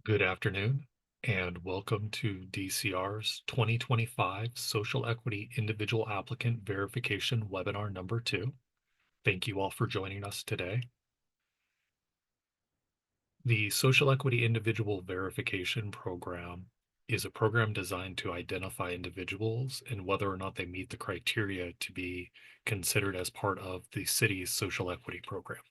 Good afternoon, and welcome to DCR's 2025 Social Equity Individual Applicant Verification Webinar number 2. Thank you all for joining us today. The Social Equity Individual Verification Program is a program designed to identify individuals and whether or not they meet the criteria to be considered as part of the city's social equity program.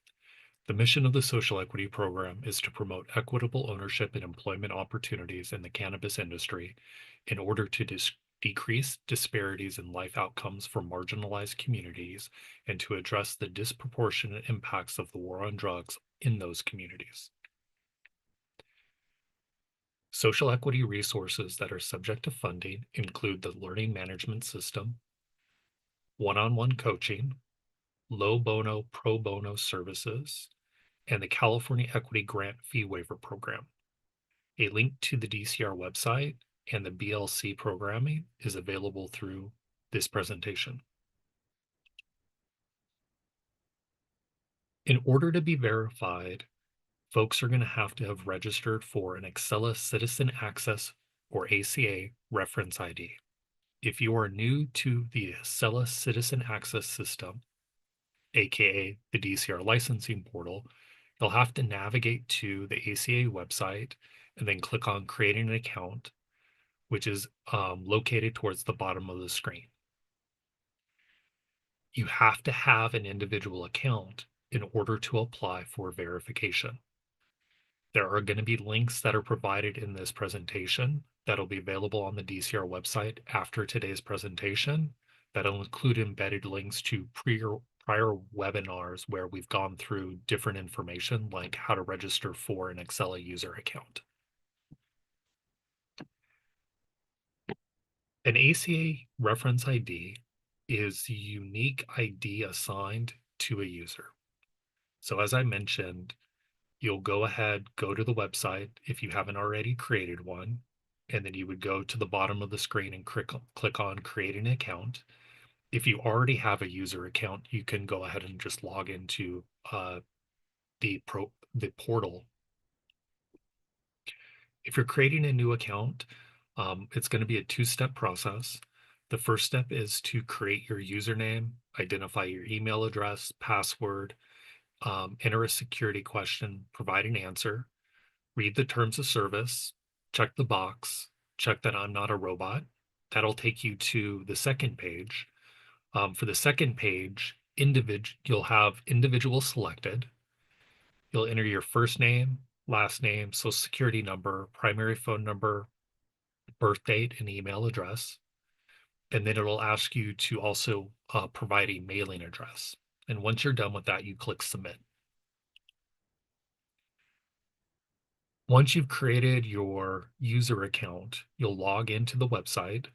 The mission of the Social Equity Program is to promote equitable ownership and employment opportunities in the cannabis industry in order to decrease disparities in life outcomes for marginalized communities and to address the disproportionate impacts of the war on drugs in those communities. Social equity resources that are subject to funding include the learning management system, one-on-one coaching, low bono pro bono services, and the California Equity Grant Fee Waiver Program. A link to the DCR website and the BLC programming is available through this presentation. In order to be verified, folks are going to have registered for an ACA Citizen Access or ACA Reference ID. If you are new to the ACA Citizen Access system, aka the DCR licensing portal, you'll have to navigate to the ACA website and then click on creating an account, which is located towards the bottom of the screen. You have to have an individual account in order to apply for verification. There are going to be links that are provided in this presentation that'll be available on the DCR website after today's presentation. That'll include embedded links to prior webinars where we've gone through different information like how to register for an Excel user account. An ACA reference ID is the unique ID assigned to a user. So as I mentioned, you'll go to the website if you haven't already created one, and then you would go to the bottom of the screen and click on create an account. If you already have a user account, you can go ahead and just log into the portal. If you're creating a new account, it's going to be a two-step process. The first step is to create your username, identify your email address, password, enter a security question, provide an answer, read the terms of service, check the box, check that I'm not a robot. That'll take you to the second page. For the second page, you'll have individual selected. You'll enter your first name, last name, social security number, primary phone number, birth date, and email address. And then it'll ask you to also provide a mailing address. And once you're done with that, you click submit. Once you've created your user account, you'll log into the website,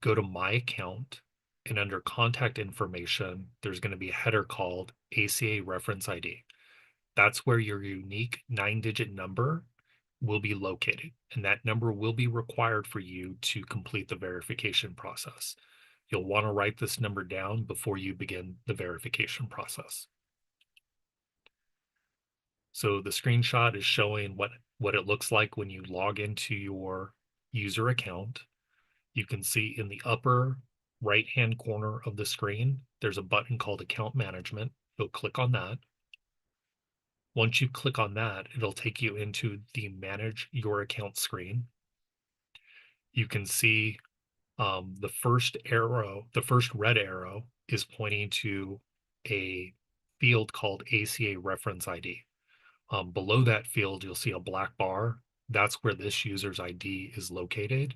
go to My Account, and under Contact Information, there's going to be a header called ACA Reference ID. That's where your unique 9-digit number will be located, and that number will be required for you to complete the verification process. You'll want to write this number down before you begin the verification process. So the screenshot is showing what it looks like when you log into your user account. You can see in the upper right-hand corner of the screen, there's a button called Account Management. You'll click on that. Once you click on that, it'll take you into the Manage Your Account screen. You can see the first red arrow is pointing to a field called ACA Reference ID. Below that field, you'll see a black bar. That's where this user's ID is located.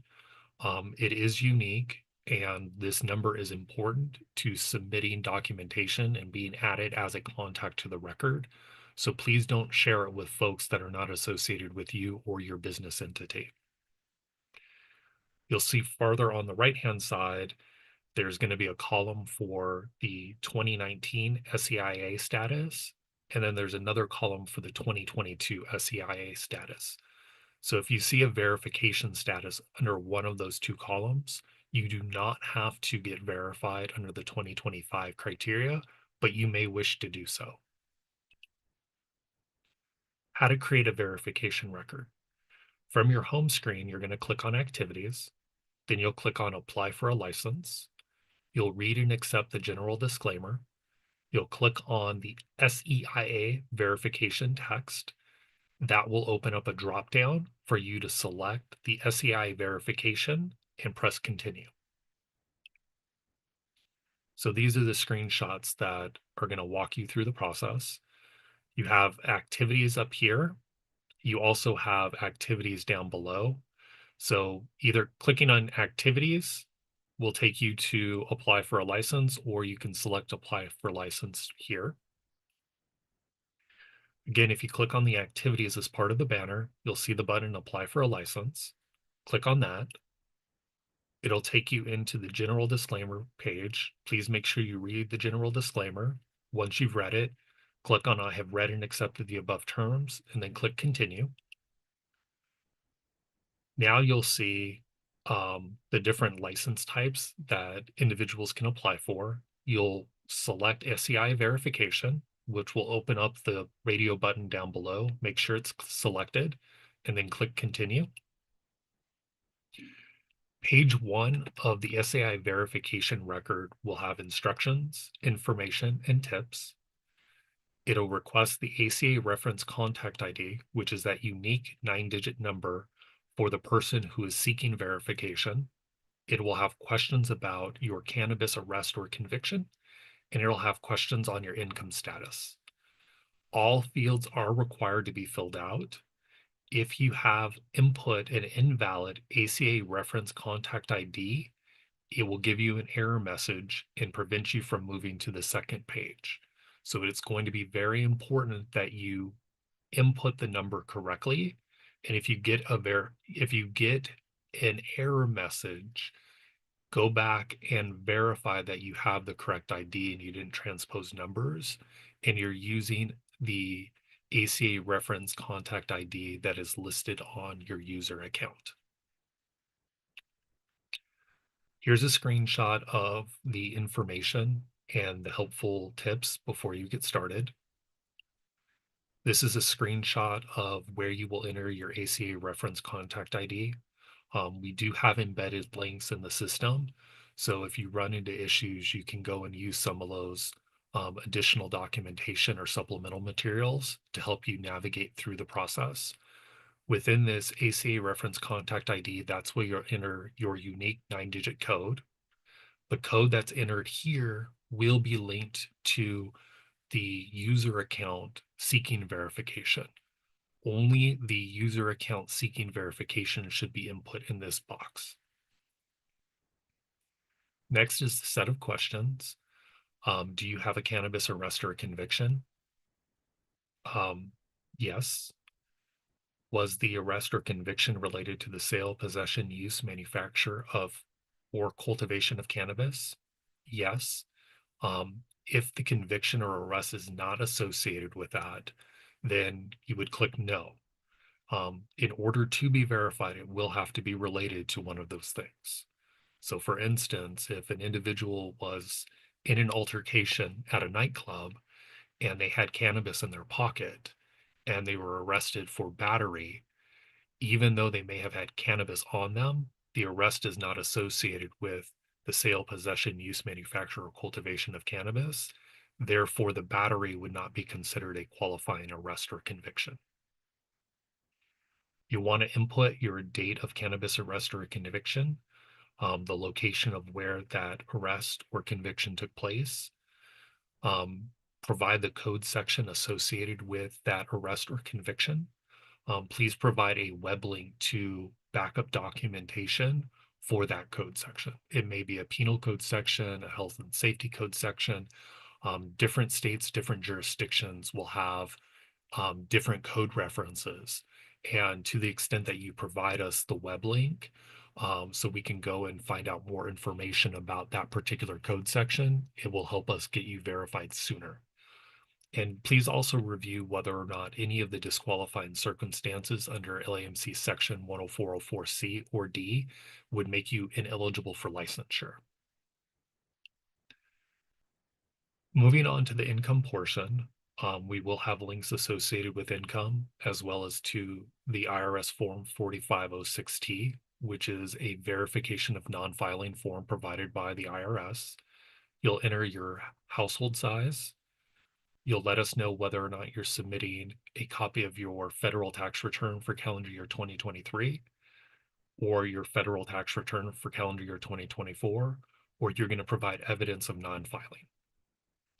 It is unique, and this number is important to submitting documentation and being added as a contact to the record. So please don't share it with folks that are not associated with you or your business entity. You'll see farther on the right-hand side, there's going to be a column for the 2019 SEIA status, and then there's another column for the 2022 SEIA status. So if you see a verification status under one of those two columns, you do not have to get verified under the 2025 criteria, but you may wish to do so. How to create a verification record. From your home screen, you're going to click on Activities. Then you'll click on Apply for a License. You'll read and accept the general disclaimer. You'll click on the SEIA verification text. That will open up a drop-down for you to select the SEIA verification and press Continue. So these are the screenshots that are going to walk you through the process. You have activities up here. You also have activities down below. So either clicking on activities will take you to apply for a license, or you can select apply for license here. Again, if you click on the activities as part of the banner, you'll see the button apply for a license. Click on that. It'll take you into the general disclaimer page. Please make sure you read the general disclaimer. Once you've read it, click on I have read and accepted the above terms, and then click continue. Now you'll see the different license types that individuals can apply for. You'll select SEI verification, which will open up the radio button down below. Make sure it's selected, and then click continue. Page 1 of the SEI verification record will have instructions, information, and tips. It'll request the ACA Reference Contact ID, which is that unique 9-digit number for the person who is seeking verification. It will have questions about your cannabis arrest or conviction, and it'll have questions on your income status. All fields are required to be filled out. If you have input an invalid ACA Reference Contact ID, it will give you an error message and prevent you from moving to the second page. So it's going to be very important that you input the number correctly. And if you get an error message, go back and verify that you have the correct ID and you didn't transpose numbers, and you're using the ACA reference contact ID that is listed on your user account. Here's a screenshot of the information and the helpful tips before you get started. This is a screenshot of where you will enter your ACA reference contact ID. We do have embedded links in the system, so if you run into issues, you can go and use some of those additional documentation or supplemental materials to help you navigate through the process. Within this ACA reference contact ID, that's where you'll enter your unique 9-digit code. The code that's entered here will be linked to the user account seeking verification. Only the user account seeking verification should be input in this box. Next is the set of questions. Do you have a cannabis arrest or a conviction? Yes. Was the arrest or conviction related to the sale, possession, use, manufacture of, or cultivation of cannabis? Yes. If the conviction or arrest is not associated with that, then you would click no. In order to be verified, it will have to be related to one of those things. So for instance, if an individual was in an altercation at a nightclub and they had cannabis in their pocket and they were arrested for battery, even though they may have had cannabis on them, the arrest is not associated with the sale, possession, use, manufacture, or cultivation of cannabis. Therefore, the battery would not be considered a qualifying arrest or conviction. You want to input your date of cannabis arrest or conviction, the location of where that arrest or conviction took place, provide the code section associated with that arrest or conviction. Please provide a web link to backup documentation for that code section. It may be a penal code section, a health and safety code section. Different states, different jurisdictions will have different code references. And to the extent that you provide us the web link, so we can go and find out more information about that particular code section, it will help us get you verified sooner. And please also review whether or not any of the disqualifying circumstances under LAMC section 10404C or D would make you ineligible for licensure. Moving on to the income portion, We will have links associated with income as well as to the IRS Form 4506T, which is a verification of non-filing form provided by the IRS. You'll enter your household size. You'll let us know whether or not you're submitting a copy of your federal tax return for calendar year 2023 or your federal tax return for calendar year 2024, or you're going to provide evidence of non-filing.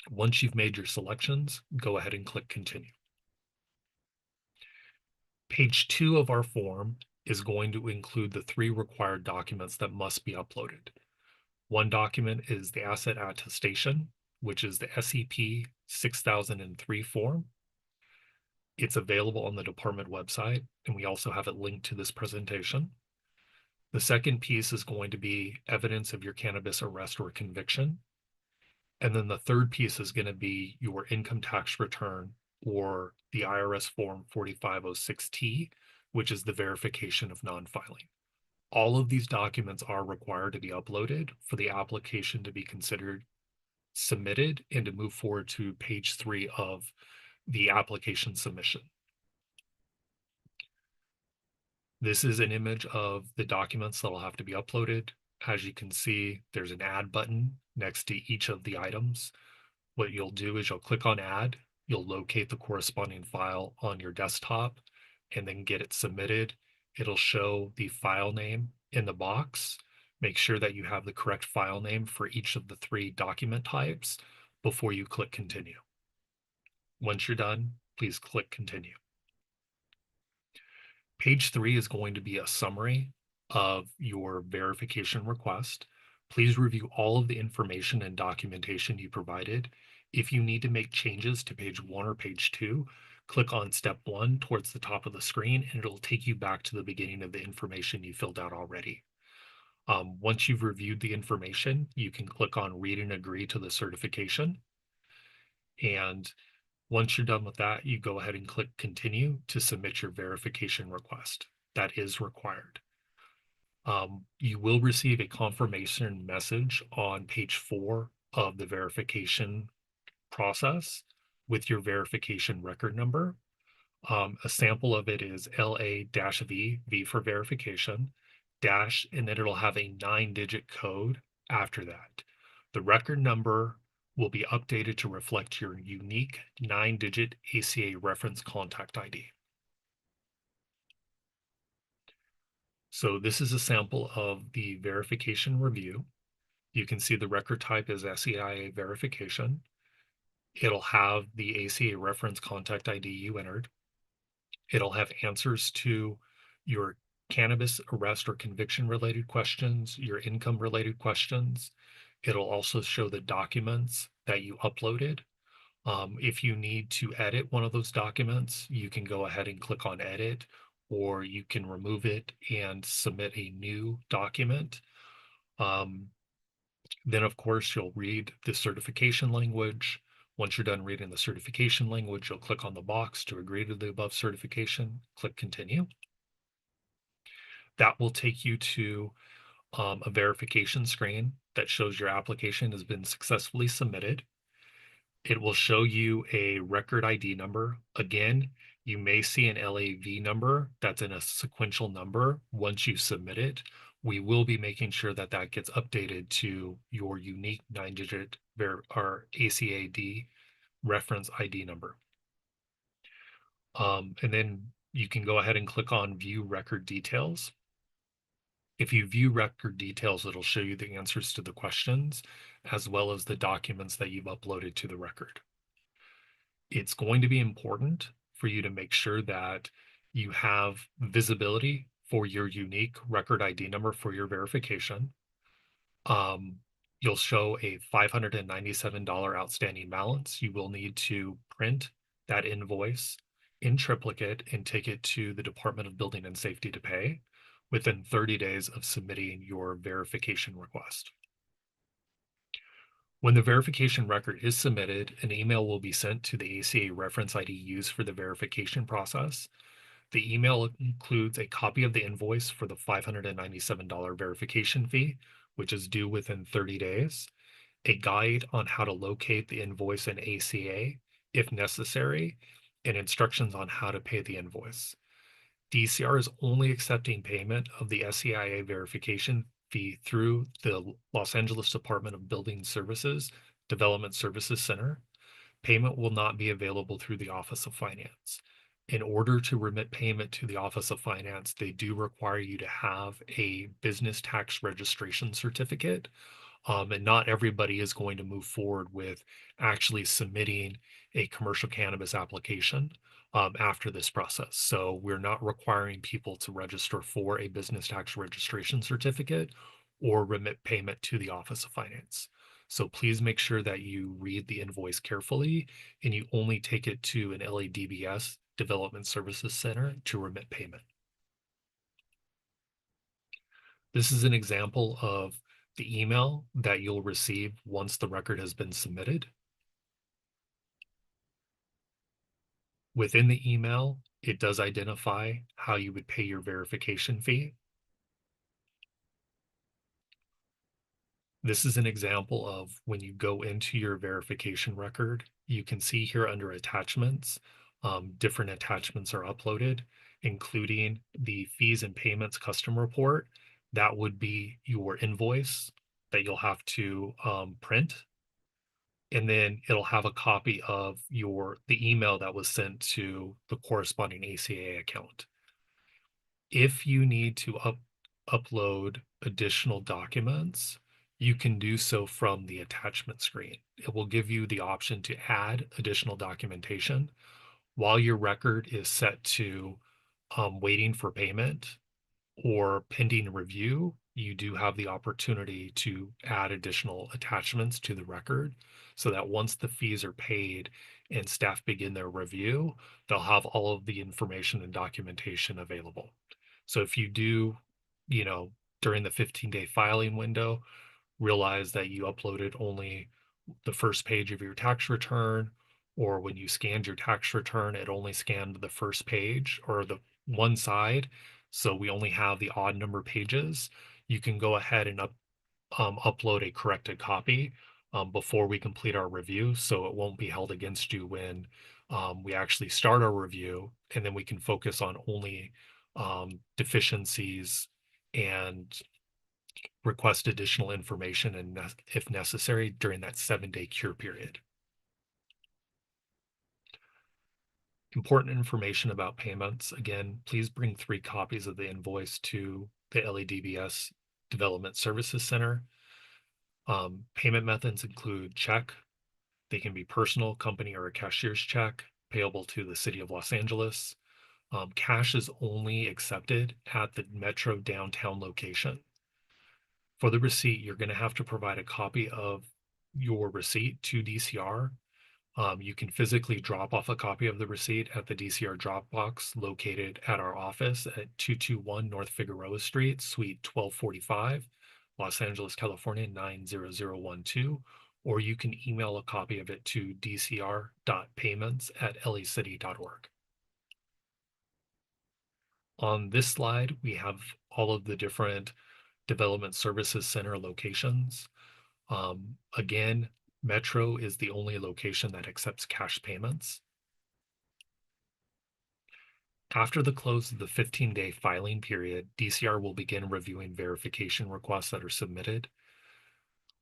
Once you've made your selections, go ahead and click Continue. Page 2 of our form is going to include the 3 required documents that must be uploaded. One document is the asset attestation, which is the SEP 6003 form. It's available on the department website, and we also have it linked to this presentation. The second piece is going to be evidence of your cannabis arrest or conviction. And then the third piece is going to be your income tax return or the IRS Form 4506T, which is the verification of non-filing. All of these documents are required to be uploaded for the application to be considered submitted and to move forward to page 3 of the application submission. This is an image of the documents that will have to be uploaded. As you can see, there's an add button next to each of the items. What you'll do is you'll click on add, you'll locate the corresponding file on your desktop and then get it submitted. It'll show the file name in the box. Make sure that you have the correct file name for each of the 3 document types before you click continue. Once you're done, please click continue. Page 3 is going to be a summary of your verification request. Please review all of the information and documentation you provided. If you need to make changes to page 1 or page 2, click on step 1 towards the top of the screen, and it'll take you back to the beginning of the information you filled out already. Once you've reviewed the information, you can click on read and agree to the certification. And once you're done with that, you go ahead and click continue to submit your verification request. That is required. You will receive a confirmation message on page 4 of the verification process with your verification record number. A sample of it is LA-V, V for verification, dash, and then it'll have a 9-digit code after that. The record number will be updated to reflect your unique 9-digit ACA reference contact ID. So this is a sample of the verification review. You can see the record type is SEIA verification. It'll have the ACA reference contact ID you entered. It'll have answers to your cannabis arrest or conviction related questions, your income related questions. It'll also show the documents that you uploaded. If you need to edit one of those documents, you can go ahead and click on edit, or you can remove it and submit a new document. Then, of course, you'll read the certification language. Once you're done reading the certification language, you'll click on the box to agree to the above certification, click continue. That will take you to a verification screen that shows your application has been successfully submitted. It will show you a record ID number. Again, you may see an LAV number that's in a sequential number once you submit it. We will be making sure that that gets updated to your unique 9-digit or ACAD reference ID number. And then you can go ahead and click on View Record Details. If you view record details, it'll show you the answers to the questions, as well as the documents that you've uploaded to the record. It's going to be important for you to make sure that you have visibility for your unique record ID number for your verification. You'll show a $597 outstanding balance. You will need to print that invoice in triplicate and take it to the Department of Building and Safety to pay within 30 days of submitting your verification request. When the verification record is submitted, an email will be sent to the ACA reference ID used for the verification process. The email includes a copy of the invoice for the $597 verification fee, which is due within 30 days, a guide on how to locate the invoice in ACA if necessary, and instructions on how to pay the invoice. DCR is only accepting payment of the SEIA verification fee through the Los Angeles Department of Building Services Development Services Center. Payment will not be available through the Office of Finance. In order to remit payment to the Office of Finance, they do require you to have a business tax registration certificate. And not everybody is going to move forward with actually submitting a commercial cannabis application after this process. So we're not requiring people to register for a business tax registration certificate or remit payment to the Office of Finance. So please make sure that you read the invoice carefully and you only take it to an LADBS Development Services Center to remit payment. This is an example of the email that you'll receive once the record has been submitted. Within the email, it does identify how you would pay your verification fee. This is an example of when you go into your verification record, you can see here under attachments, different attachments are uploaded, including the fees and payments custom report. That would be your invoice that you'll have to print. And then it'll have a copy of the email that was sent to the corresponding ACA account. If you need to upload additional documents, you can do so from the attachment screen. It will give you the option to add additional documentation while your record is set to waiting for payment or pending review. You do have the opportunity to add additional attachments to the record so that once the fees are paid and staff begin their review, they'll have all of the information and documentation available. So if you do, during the 15-day filing window, realize that you uploaded only the first page of your tax return, or when you scanned your tax return, it only scanned the first page or the one side. So we only have the odd number pages. You can go ahead and upload a corrected copy before we complete our review. So it won't be held against you when we actually start our review, and then we can focus on only deficiencies and request additional information and if necessary during that 7-day cure period. Important information about payments. Again, please bring 3 copies of the invoice to the LADBS Development Services Center. Payment methods include check. They can be personal, company, or a cashier's check payable to the City of Los Angeles. Cash is only accepted at the Metro downtown location. For the receipt, you're going to have to provide a copy of your receipt to DCR. You can physically drop off a copy of the receipt at the DCR drop box located at our office at 221 North Figueroa Street, Suite 1245, Los Angeles, California 90012, or you can email a copy of it to dcr.payments@lacity.org. On this slide, we have all of the different Development Services Center locations. Again, Metro is the only location that accepts cash payments. After the close of the 15-day filing period, DCR will begin reviewing verification requests that are submitted.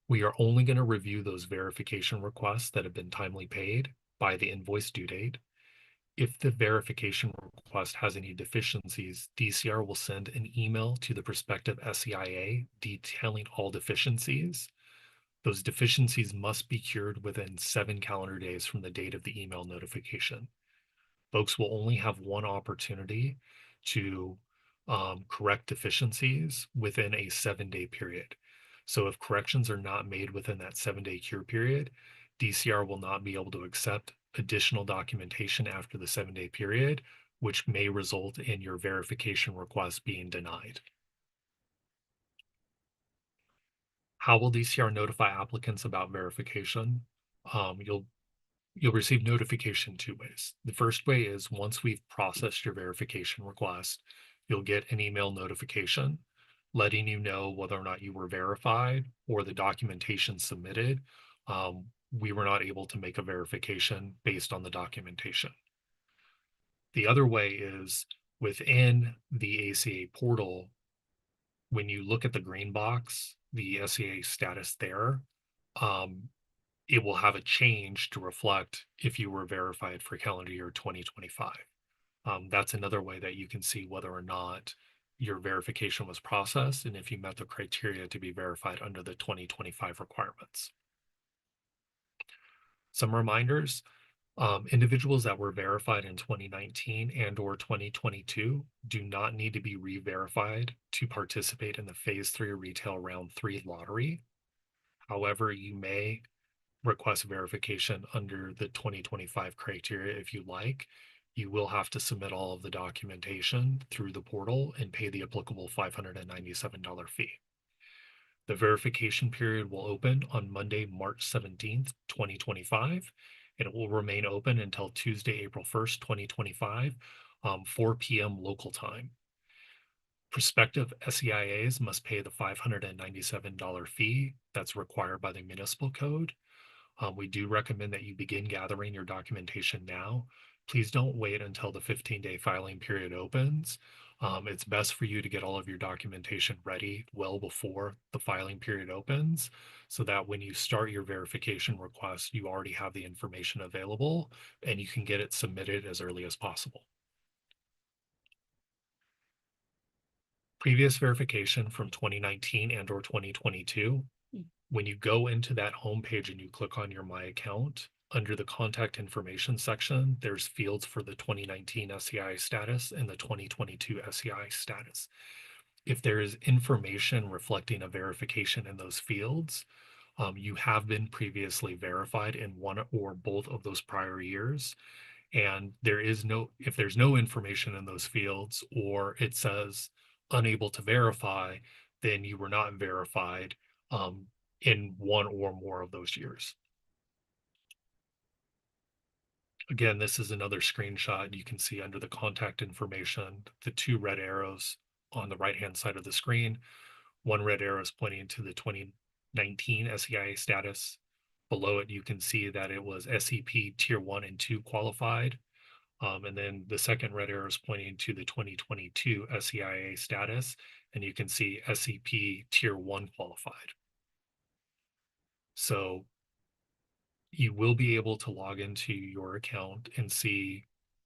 We are only going to review those verification requests that have been timely paid by the invoice due date. If the verification request has any deficiencies, DCR will send an email to the prospective SEIA detailing all deficiencies. Those deficiencies must be cured within 7 calendar days from the date of the email notification. Folks will only have one opportunity to correct deficiencies within a 7-day period. So if corrections are not made within that 7-day cure period, DCR will not be able to accept additional documentation after the 7-day period, which may result in your verification request being denied. How will DCR notify applicants about verification? You'll receive notification 2 ways. The first way is once we've processed your verification request, you'll get an email notification letting you know whether or not you were verified or the documentation submitted we were not able to make a verification based on the documentation. The other way is within the ACA portal, when you look at the green box, the SEIA status there, it will have a change to reflect if you were verified for calendar year 2025. That's another way that you can see whether or not your verification was processed and if you met the criteria to be verified under the 2025 requirements. Some reminders, individuals that were verified in 2019 and or 2022 do not need to be re-verified to participate in the Phase 3 Retail Round 3 lottery. However, you may request verification under the 2025 criteria if you like. You will have to submit all of the documentation through the portal and pay the applicable $597 fee. The verification period will open on Monday, March 17th, 2025, and it will remain open until Tuesday, April 1st, 2025, 4 p.m. local time. Prospective SEIAs must pay the $597 fee that's required by the municipal code. We do recommend that you begin gathering your documentation now. Please don't wait until the 15-day filing period opens. It's best for you to get all of your documentation ready well before the filing period opens, so that when you start your verification request, you already have the information available and you can get it submitted as early as possible. Previous verification from 2019 and or 2022. When you go into that homepage and you click on your My Account, under the contact information section, there's fields for the 2019 SEI status and the 2022 SEI status. If there is information reflecting a verification in those fields, you have been previously verified in one or both of those prior years. And if there's no information in those fields, or it says unable to verify, then you were not verified in one or more of those years. Again, this is another screenshot. You can see under the contact information, the 2 red arrows on the right-hand side of the screen. 1 red arrow is pointing to the 2019 SEIA status. Below it, you can see that it was SEP Tier 1 and 2 qualified. And then the second red arrow is pointing to the 2022 SEIA status, and you can see SEP Tier 1 qualified. So you will be able to log into your account and see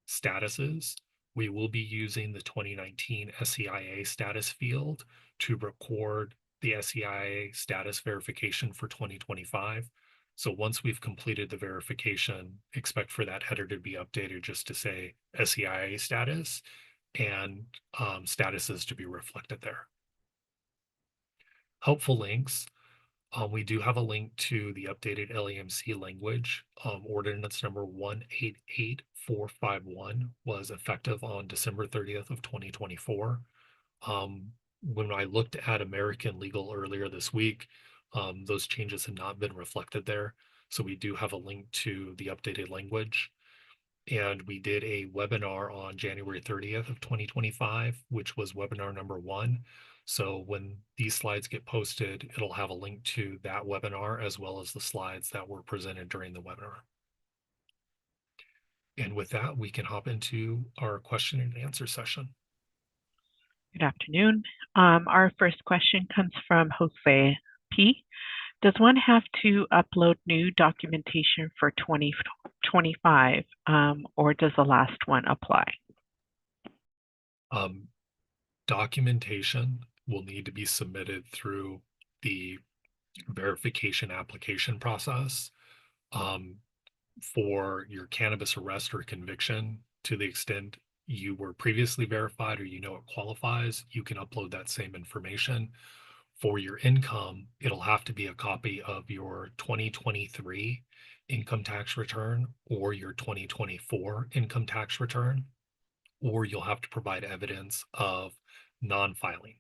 statuses. We will be using the 2019 SEIA status field to record the SEIA status verification for 2025. So once we've completed the verification, expect for that header to be updated just to say SEIA status and statuses to be reflected there. Helpful links. We do have a link to the updated LAMC language. Ordinance number 188451 was effective on December 30th of 2024. When I looked at American Legal earlier this week, those changes had not been reflected there. So we do have a link to the updated language. And we did a webinar on January 30th of 2025, which was webinar number 1. So when these slides get posted, it'll have a link to that webinar as well as the slides that were presented during the webinar. And with that, we can hop into our question and answer session. Good afternoon. Our first question comes from Jose P. Does one have to upload new documentation for 2025, or does the last one apply? Documentation will need to be submitted through the verification application process. For your cannabis arrest or conviction, to the extent you were previously verified or you know it qualifies, you can upload that same information. For your income, it'll have to be a copy of your 2023 income tax return or your 2024 income tax return, or you'll have to provide evidence of non-filing.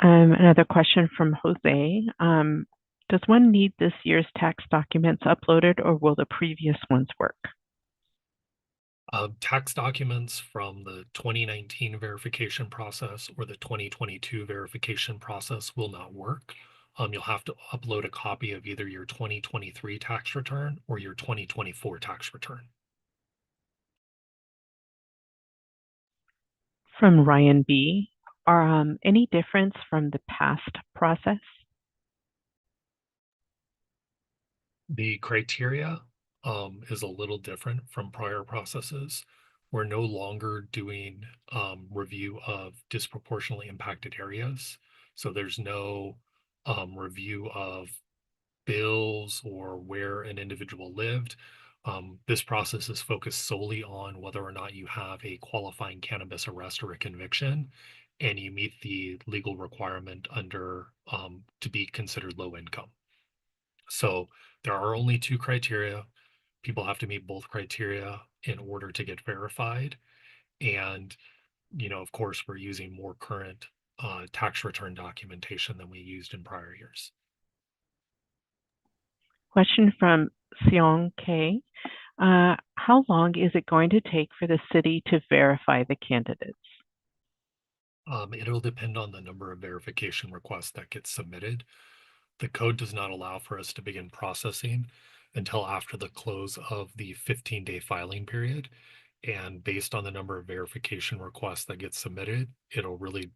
Another question from Jose. Does one need this year's tax documents uploaded, or will the previous ones work? Tax documents from the 2019 verification process or the 2022 verification process will not work. You'll have to upload a copy of either your 2023 tax return or your 2024 tax return. From Ryan B. Are any difference from the past process? The criteria is a little different from prior processes. We're no longer doing review of disproportionately impacted areas. So there's no review of bills or where an individual lived. This process is focused solely on whether or not you have a qualifying cannabis arrest or a conviction, and you meet the legal requirement under to be considered low income. So there are only two criteria. People have to meet both criteria in order to get verified. And, of course, we're using more current tax return documentation than we used in prior years. Question from Seong K. How long is it going to take for the city to verify the candidates? It'll depend on the number of verification requests that get submitted. The code does not allow for us to begin processing until after the close of the 15-day filing period. And based on the number of verification requests that get submitted, it'll really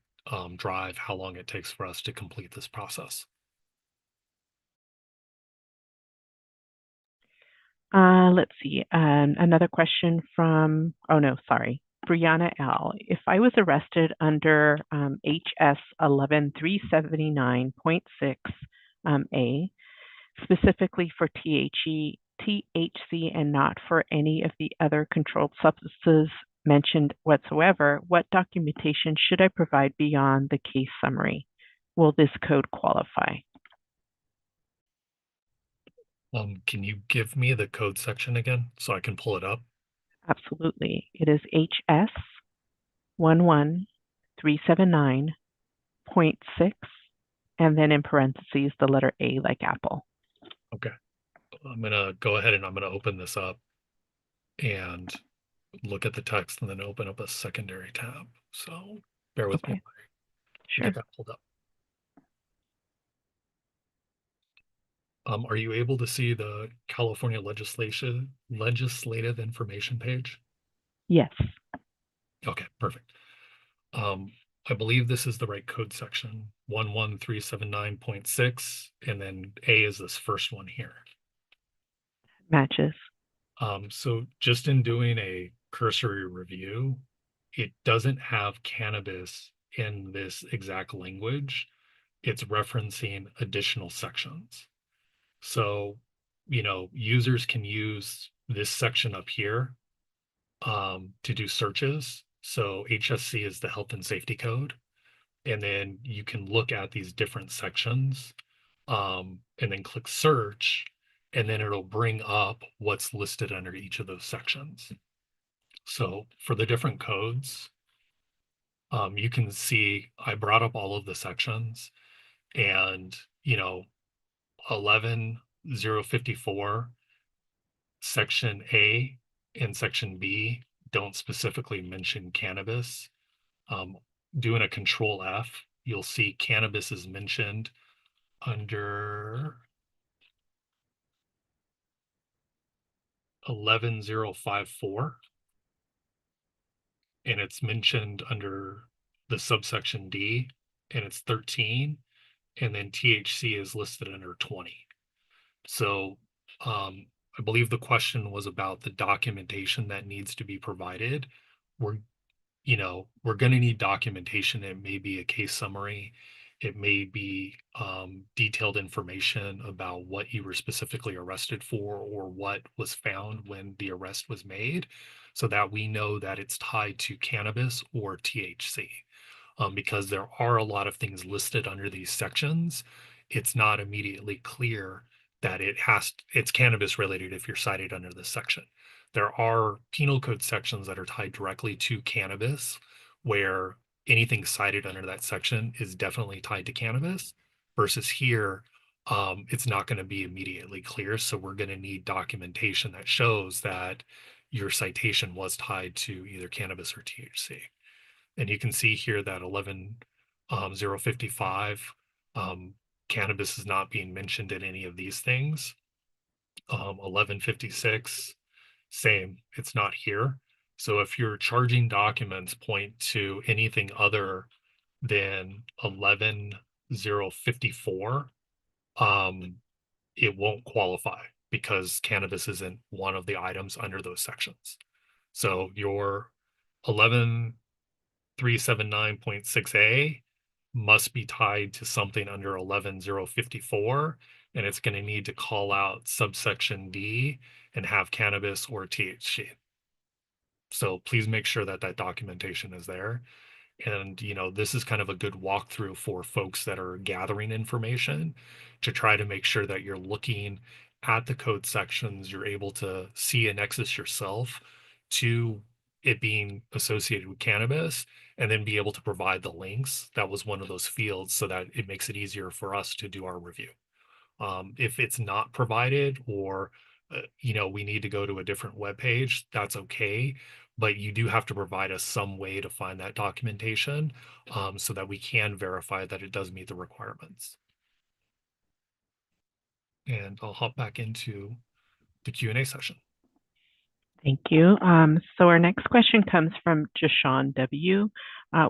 drive how long it takes for us to complete this process. Let's see. Another question from, Brianna L. If I was arrested under HS 11379.6 A, specifically for THC, and not for any of the other controlled substances mentioned whatsoever, what documentation should I provide beyond the case summary? Will this code qualify? Can you give me the code section again so I can pull it up? Absolutely. It is HS 11379.6, and then in parentheses, the letter A like apple. Okay. I'm going to go ahead and I'm going to open this up and look at the text and then open up a secondary tab. So bear with me. Sure. Get that pulled up. Are you able to see the California legislative information page? Yes. Okay, perfect. I believe this is the right code section, 11379.6, and then A is this first one here. Matches. So just in doing a cursory review, it doesn't have cannabis in this exact language. It's referencing additional sections. So, users can use this section up here to do searches. So HSC is the health and safety code. And then you can look at these different sections and then click search, and then it'll bring up what's listed under each of those sections. So for the different codes, you can see I brought up all of the sections and, 11054 section A and section B don't specifically mention cannabis. Doing a control F, you'll see cannabis is mentioned under 11054, and it's mentioned under the subsection D, and it's 13, and then THC is listed under 20. So I believe the question was about the documentation that needs to be provided. We're we're going to need documentation. It may be a case summary. It may be detailed information about what you were specifically arrested for or what was found when the arrest was made, so that we know that it's tied to cannabis or THC. Because there are a lot of things listed under these sections, it's not immediately clear that it's cannabis related if you're cited under this section. There are penal code sections that are tied directly to cannabis, where anything cited under that section is definitely tied to cannabis, versus here, it's not going to be immediately clear. So we're going to need documentation that shows that your citation was tied to either cannabis or THC. And you can see here that 11.055, cannabis is not being mentioned in any of these things. 11.56, same, it's not here. So if your charging documents point to anything other than 11.054, it won't qualify because cannabis isn't one of the items under those sections. So your 11.379.6A must be tied to something under 11.054, and it's going to need to call out subsection D and have cannabis or THC. So please make sure that that documentation is there. And, this is kind of a good walkthrough for folks that are gathering information to try to make sure that you're looking at the code sections, you're able to see a nexus yourself to it being associated with cannabis, and then be able to provide the links. That was one of those fields so that it makes it easier for us to do our review. If it's not provided or we need to go to a different web page, that's okay. But you do have to provide us some way to find that documentation so that we can verify that it does meet the requirements. And I'll hop back into the Q&A session. Thank you. So our next question comes from Jashawn W.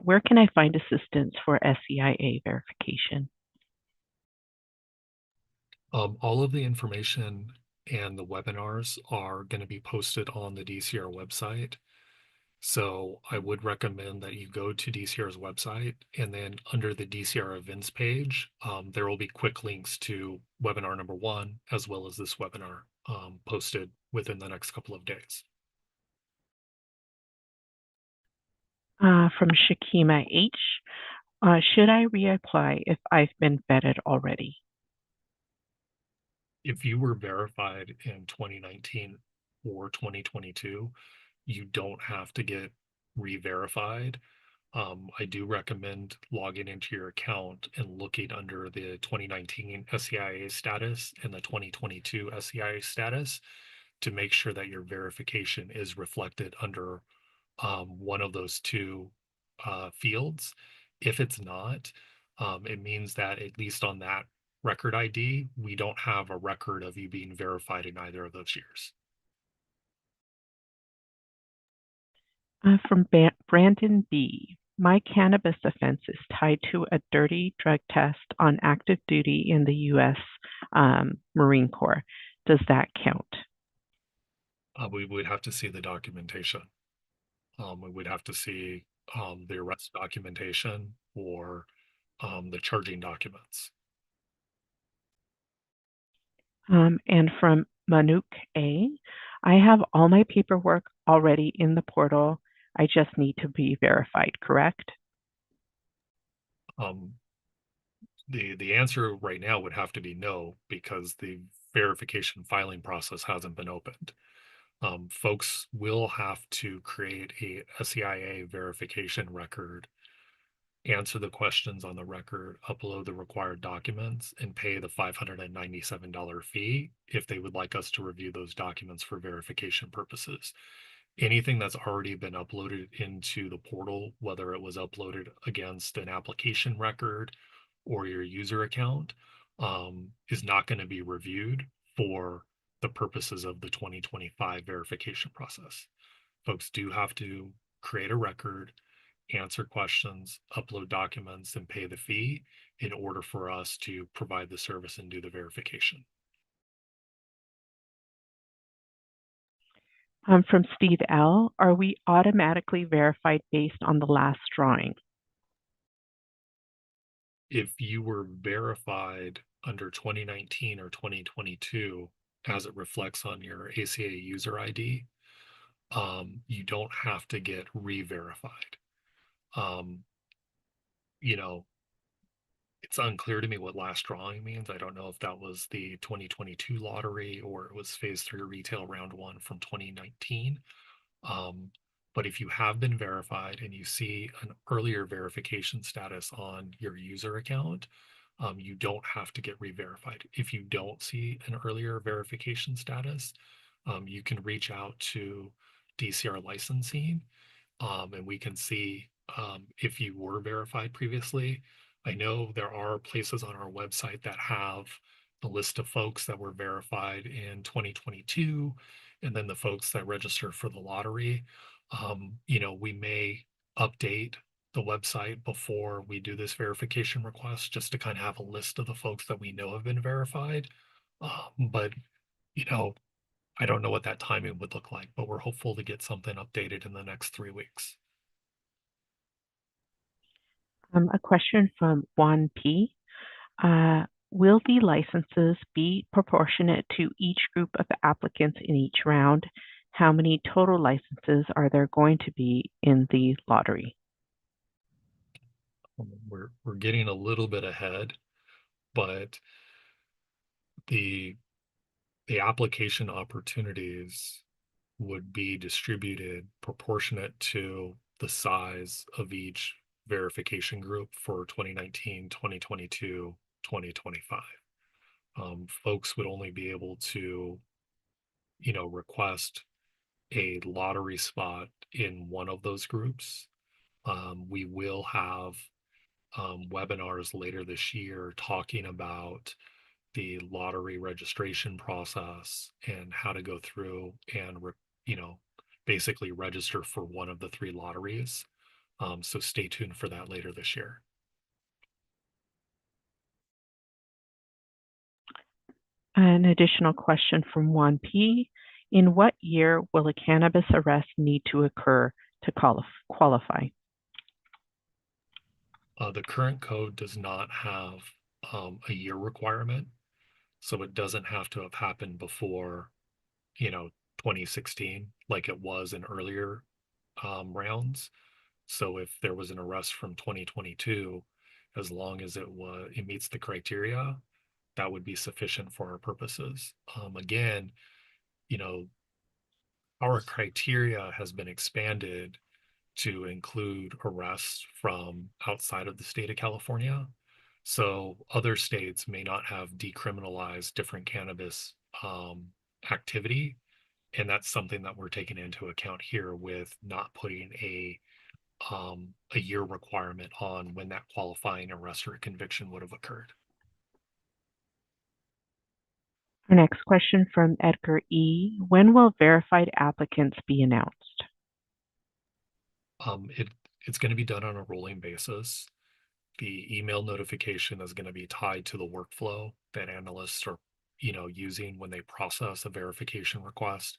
Where can I find assistance for SEIA verification? All of the information and the webinars are going to be posted on the DCR website. So I would recommend that you go to DCR's website, and then under the DCR events page, there will be quick links to webinar number 1, as well as this webinar posted within the next couple of days. From Shakima H. Should I reapply if I've been vetted already? If you were verified in 2019 or 2022, you don't have to get re-verified. I do recommend logging into your account and looking under the 2019 SEIA status and the 2022 SEIA status to make sure that your verification is reflected under one of those two fields. If it's not, it means that at least on that record ID, we don't have a record of you being verified in either of those years. From Brandon B. My cannabis offense is tied to a dirty drug test on active duty in the U.S. Marine Corps. Does that count? We would have to see the documentation. We would have to see the arrest documentation or the charging documents. And from Manuk A. I have all my paperwork already in the portal. I just need to be verified, correct? The answer right now would have to be no, because the verification filing process hasn't been opened. Folks will have to create a SEIA verification record, answer the questions on the record, upload the required documents, and pay the $597 fee if they would like us to review those documents for verification purposes. Anything that's already been uploaded into the portal, whether it was uploaded against an application record or your user account, is not going to be reviewed for the purposes of the 2025 verification process. Folks do have to create a record, answer questions, upload documents, and pay the fee in order for us to provide the service and do the verification. From Steve L. Are we automatically verified based on the last drawing? If you were verified under 2019 or 2022, as it reflects on your ACA user ID, you don't have to get re-verified. It's unclear to me what last drawing means. I don't know if that was the 2022 lottery or it was phase 3 retail round 1 from 2019. But if you have been verified and you see an earlier verification status on your user account, you don't have to get re-verified. If you don't see an earlier verification status, you can reach out to DCR licensing, and we can see if you were verified previously. I know there are places on our website that have the list of folks that were verified in 2022, and then the folks that registered for the lottery. We may update the website before we do this verification request just to kind of have a list of the folks that we know have been verified. But, you know, I don't know what that timing would look like, but we're hopeful to get something updated in the next 3 weeks. A question from Juan P. Will the licenses be proportionate to each group of applicants in each round? How many total licenses are there going to be in the lottery? We're getting a little bit ahead, but the application opportunities would be distributed proportionate to the size of each verification group for 2019, 2022, 2025. Folks would only be able to, request a lottery spot in one of those groups. We will have webinars later this year talking about the lottery registration process and how to go through and basically register for one of the 3 lotteries. So stay tuned for that later this year. An additional question from Juan P. In what year will a cannabis arrest need to occur to qualify? The current code does not have a year requirement, so it doesn't have to have happened before, 2016, like it was in earlier rounds. So if there was an arrest from 2022, as long as it meets the criteria, that would be sufficient for our purposes. Again, you know, our criteria has been expanded to include arrests from outside of the state of California. So other states may not have decriminalized different cannabis activity. And that's something that we're taking into account here with not putting a year requirement on when that qualifying arrest or conviction would have occurred. Our next question from Edgar E. When will verified applicants be announced? It's going to be done on a rolling basis. The email notification is going to be tied to the workflow that analysts are, using when they process a verification request.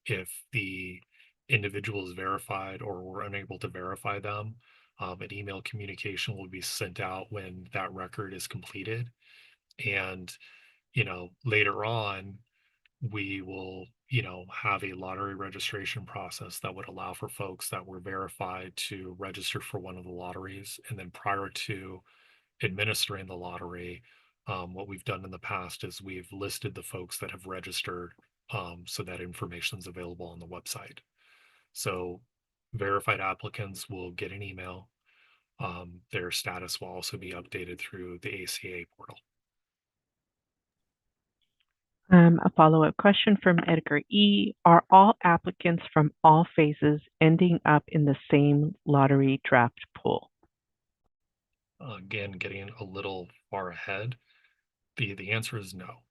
If the individual is verified or we're unable to verify them, an email communication will be sent out when that record is completed. And, later on, we will, have a lottery registration process that would allow for folks that were verified to register for one of the lotteries. And then prior to administering the lottery, what we've done in the past is we've listed the folks that have registered so that information is available on the website. So verified applicants will get an email. Their status will also be updated through the ACA portal. A follow-up question from Edgar E. Are all applicants from all phases ending up in the same lottery draft pool? Again, getting a little far ahead, the answer is no.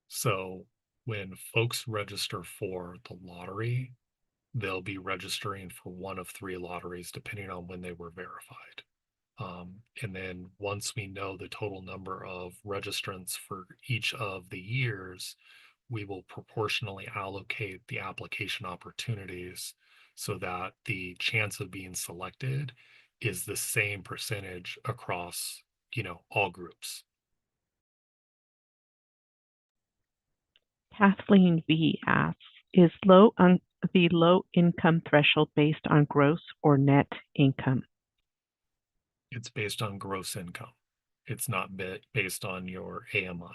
So when folks register for the lottery, they'll be registering for one of 3 lotteries, depending on when they were verified. And then once we know the total number of registrants for each of the years, we will proportionally allocate the application opportunities so that the chance of being selected is the same percentage across, all groups. Kathleen V. asks, is the low income threshold based on gross or net income? It's based on gross income. It's not based on your AMI.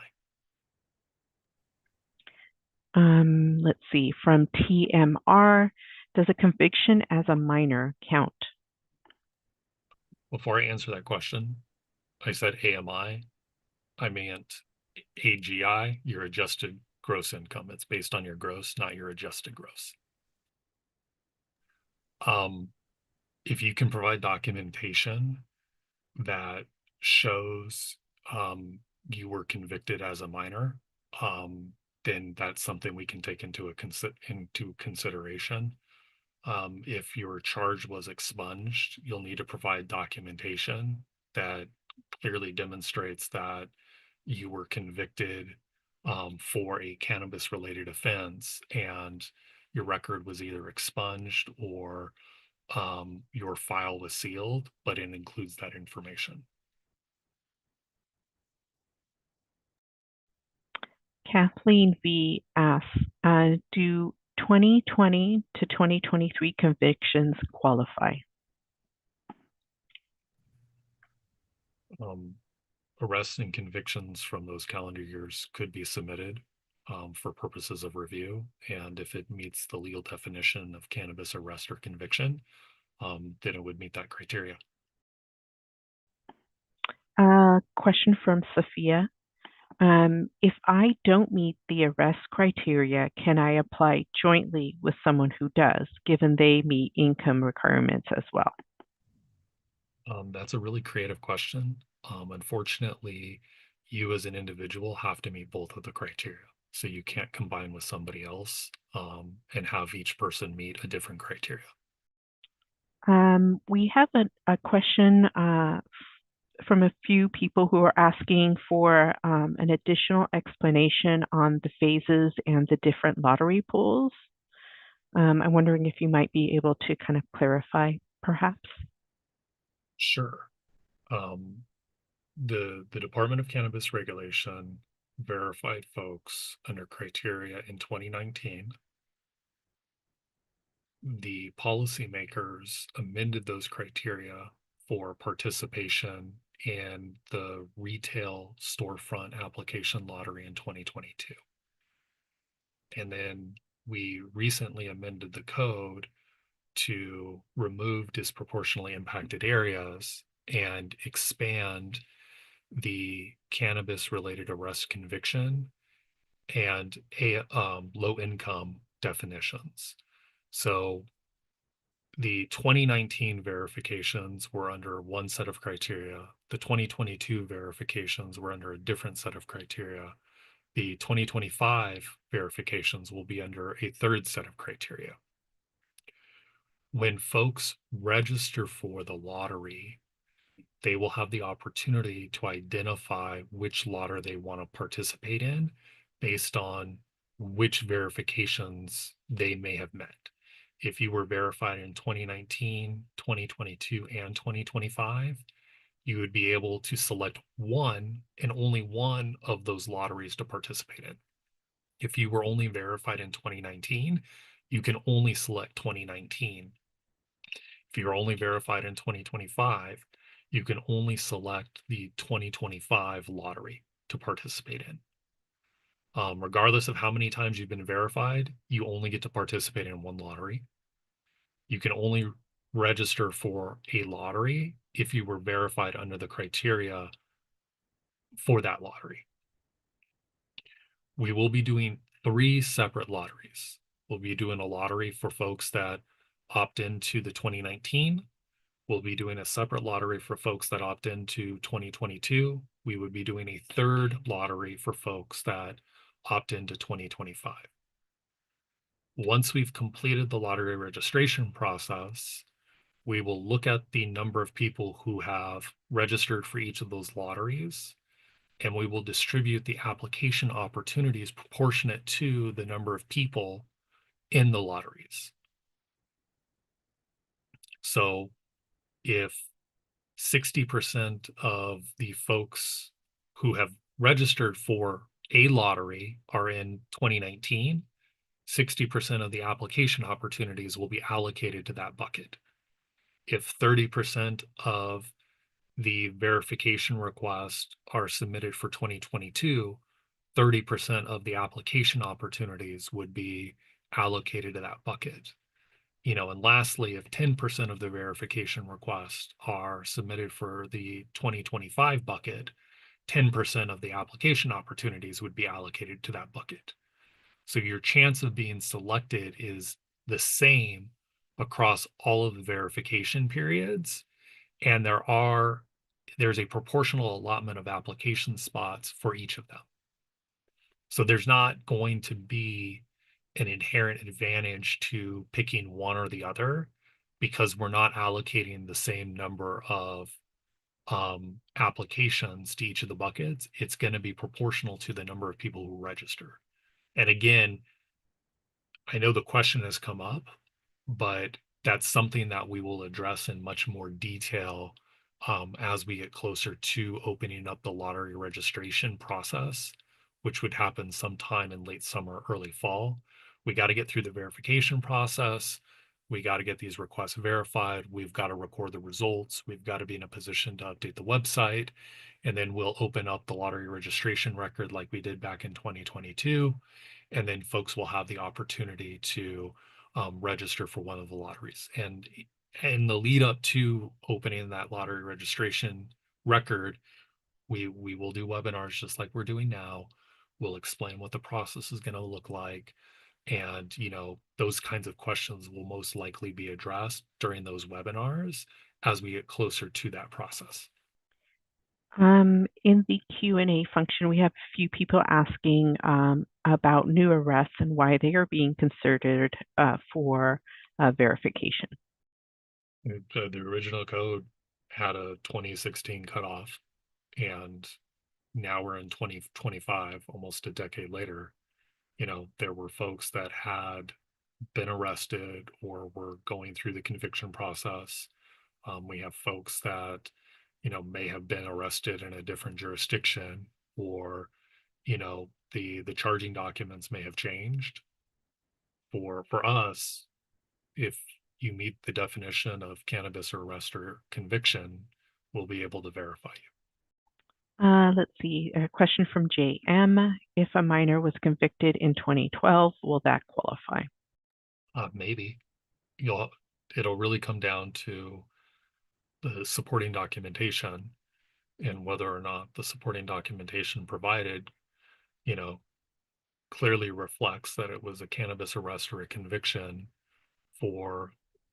Let's see, from TMR, does a conviction as a minor count? Before I answer that question, I said AMI. I meant AGI, your adjusted gross income. It's based on your gross, not your adjusted gross. If you can provide documentation that shows you were convicted as a minor, then that's something we can take into consideration. If your charge was expunged, you'll need to provide documentation that clearly demonstrates that you were convicted for a cannabis related offense and your record was either expunged or your file was sealed, but it includes that information. Kathleen V asks, do 2020 to 2023 convictions qualify? Arrests and convictions from those calendar years could be submitted for purposes of review. And if it meets the legal definition of cannabis arrest or conviction, then it would meet that criteria. Question from Sophia. If I don't meet the arrest criteria, can I apply jointly with someone who does, given they meet income requirements as well? That's a really creative question. Unfortunately, you as an individual have to meet both of the criteria. So you can't combine with somebody else and have each person meet a different criteria. We have a question from a few people who are asking for an additional explanation on the phases and the different lottery pools. I'm wondering if you might be able to kind of clarify, perhaps. Sure. The Department of Cannabis Regulation verified folks under criteria in 2019. The policymakers amended those criteria for participation in the retail storefront application lottery in 2022. And then we recently amended the code to remove disproportionately impacted areas and expand the cannabis related arrest conviction and low income definitions. So the 2019 verifications were under one set of criteria. The 2022 verifications were under a different set of criteria. The 2025 verifications will be under a third set of criteria. When folks register for the lottery, they will have the opportunity to identify which lottery they want to participate in based on which verifications they may have met. If you were verified in 2019, 2022, and 2025, you would be able to select one and only one of those lotteries to participate in. If you were only verified in 2019, you can only select 2019. If you're only verified in 2025, you can only select the 2025 lottery to participate in. Regardless of how many times you've been verified, you only get to participate in one lottery. You can only register for a lottery if you were verified under the criteria for that lottery. We will be doing 3 separate lotteries. We'll be doing a lottery for folks that opt into the 2019. We'll be doing a separate lottery for folks that opt into 2022. We would be doing a third lottery for folks that opt into 2025. Once we've completed the lottery registration process, we will look at the number of people who have registered for each of those lotteries, and we will distribute the application opportunities proportionate to the number of people in the lotteries. So if 60% of the folks who have registered for a lottery are in 2019, 60% of the application opportunities will be allocated to that bucket. If 30% of the verification requests are submitted for 2022, 30% of the application opportunities would be allocated to that bucket. And lastly, if 10% of the verification requests are submitted for the 2025 bucket, 10% of the application opportunities would be allocated to that bucket. So your chance of being selected is the same, regardless of how many times you've been verified. across all of the verification periods, and there's a proportional allotment of application spots for each of them. So there's not going to be an inherent advantage to picking one or the other because we're not allocating the same number of applications to each of the buckets. It's going to be proportional to the number of people who register. And again, I know the question has come up, but that's something that we will address in much more detail as we get closer to opening up the lottery registration process, which would happen sometime in late summer, early fall. We got to get through the verification process. We got to get these requests verified. We've got to record the results. We've got to be in a position to update the website. And then we'll open up the lottery registration record like we did back in 2022. And then folks will have the opportunity to register for one of the lotteries. And in the lead up to opening that lottery registration record, we will do webinars just like we're doing now. We'll explain what the process is going to look like. And, those kinds of questions will most likely be addressed during those webinars as we get closer to that process. In the Q&A function, we have a few people asking about new arrests and why they are being considered for verification. The original code had a 2016 cutoff, and now we're in 2025, almost a decade later. There were folks that had been arrested or were going through the conviction process. We have folks that, may have been arrested in a different jurisdiction, or, the charging documents may have changed. For us, if you meet the definition of cannabis arrest or conviction, we'll be able to verify you. Let's see, a question from JM. If a minor was convicted in 2012, will that qualify? Maybe it'll really come down to the supporting documentation and whether or not the supporting documentation provided, clearly reflects that it was a cannabis arrest or a conviction for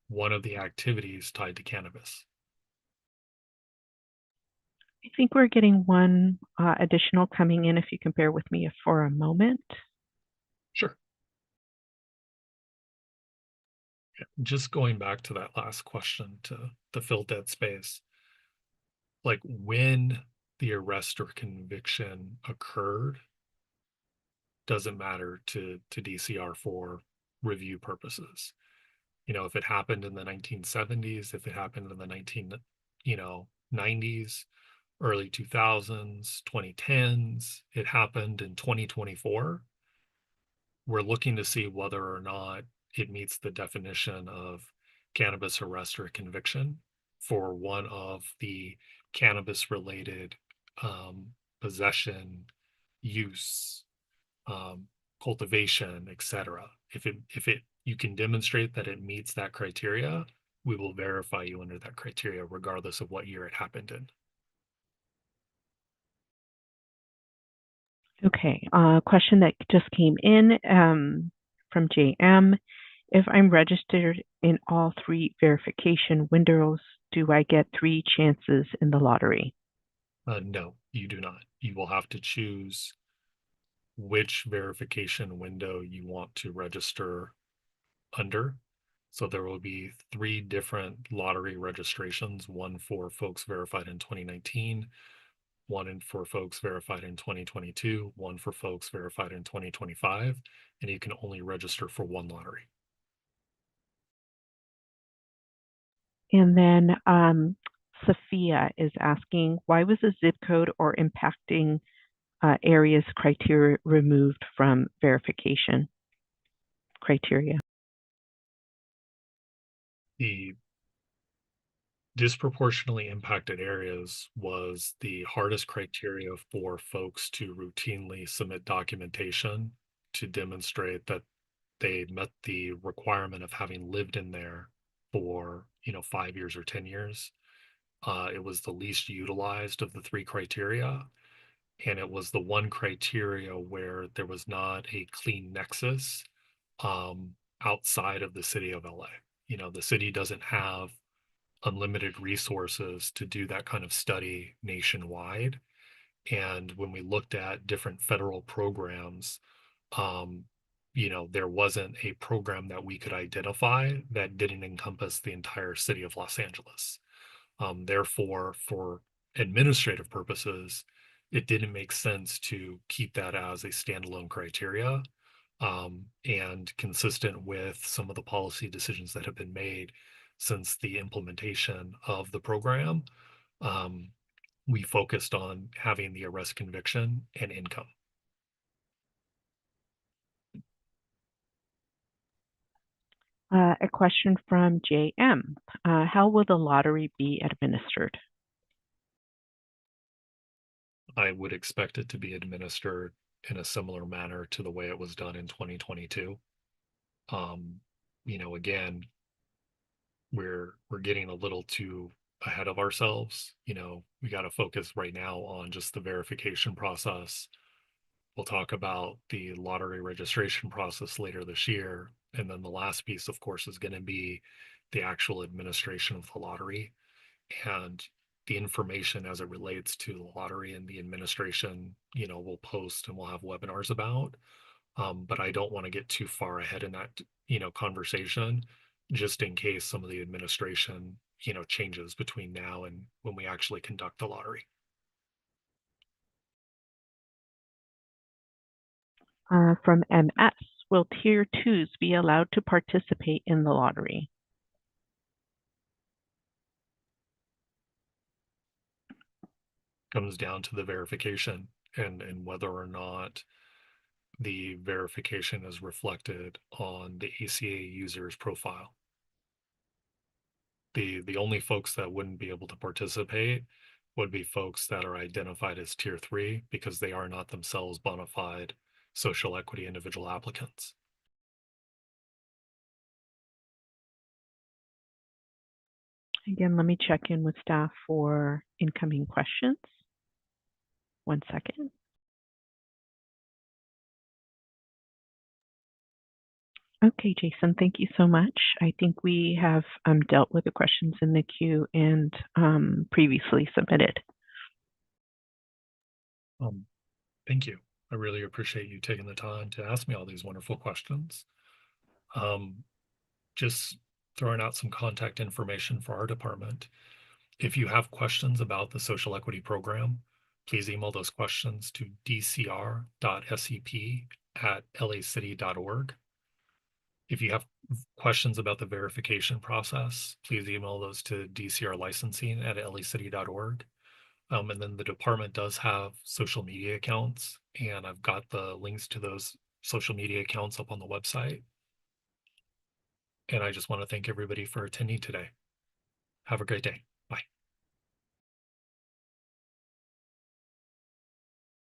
one of the activities tied to cannabis. I think we're getting one additional coming in, if you can bear with me for a moment. Sure. Just going back to that last question to fill dead space, like when the arrest or conviction occurred doesn't matter to DCR for review purposes. If it happened in the 1970s, if it happened in the 90s, early 2000s, 2010s, it happened in 2024, we're looking to see whether or not it meets the definition of cannabis arrest or conviction for one of the cannabis related possession, use, cultivation, etc. If you can demonstrate that it meets that criteria, we will verify you under that criteria, regardless of what year it happened in. Okay, question that just came in from JM. If I'm registered in all three verification windows, do I get 3 chances in the lottery? No, you do not. You will have to choose which verification window you want to register under. So there will be 3 different lottery registrations, one for folks verified in 2019, one for folks verified in 2022, one for folks verified in 2025, and you can only register for one lottery. And then Sophia is asking, why was the zip code or impacting areas criteria removed from verification criteria? The disproportionately impacted areas was the hardest criteria for folks to routinely submit documentation to demonstrate that they met the requirement of having lived in there for 5 years or 10 years. It was the least utilized of the 3 criteria, and it was the one criteria where there was not a clean nexus outside of the city of LA. The city doesn't have unlimited resources to do that kind of study nationwide. And when we looked at different federal programs, um, there wasn't a program that we could identify that didn't encompass the entire city of Los Angeles. Therefore, for administrative purposes, it didn't make sense to keep that as a standalone criteria. And consistent with some of the policy decisions that have been made since the implementation of the program, um, we focused on having the arrest conviction and income. A question from JM. How will the lottery be administered? I would expect it to be administered in a similar manner to the way it was done in 2022. Again, we're getting a little too ahead of ourselves. We got to focus right now on just the verification process. We'll talk about the lottery registration process later this year. And then the last piece, of course, is going to be the actual administration of the lottery and the information as it relates to the lottery and the administration, we'll post and we'll have webinars about. But I don't want to get too far ahead in that, conversation, just in case some of the administration, changes between now and when we actually conduct the lottery. From MS, will Tier 2s be allowed to participate in the lottery? Comes down to the verification and whether or not the verification is reflected on the ACA user's profile. The only folks that wouldn't be able to participate would be folks that are identified as tier 3 because they are not themselves bona fide social equity individual applicants. Again, let me check in with staff for incoming questions. 1 second. Okay, Jason, thank you so much. I think we have dealt with the questions in the queue and previously submitted. Thank you. I really appreciate you taking the time to ask me all these wonderful questions. Just throwing out some contact information for our department. If you have questions about the social equity program, please email those questions to dcr.sep@lacity.org. If you have questions about the verification process, please email those to dcrlicensing@lacity.org. And then the department does have social media accounts, and I've got the links to those social media accounts up on the website. And I just want to thank everybody for attending today. Have a great day.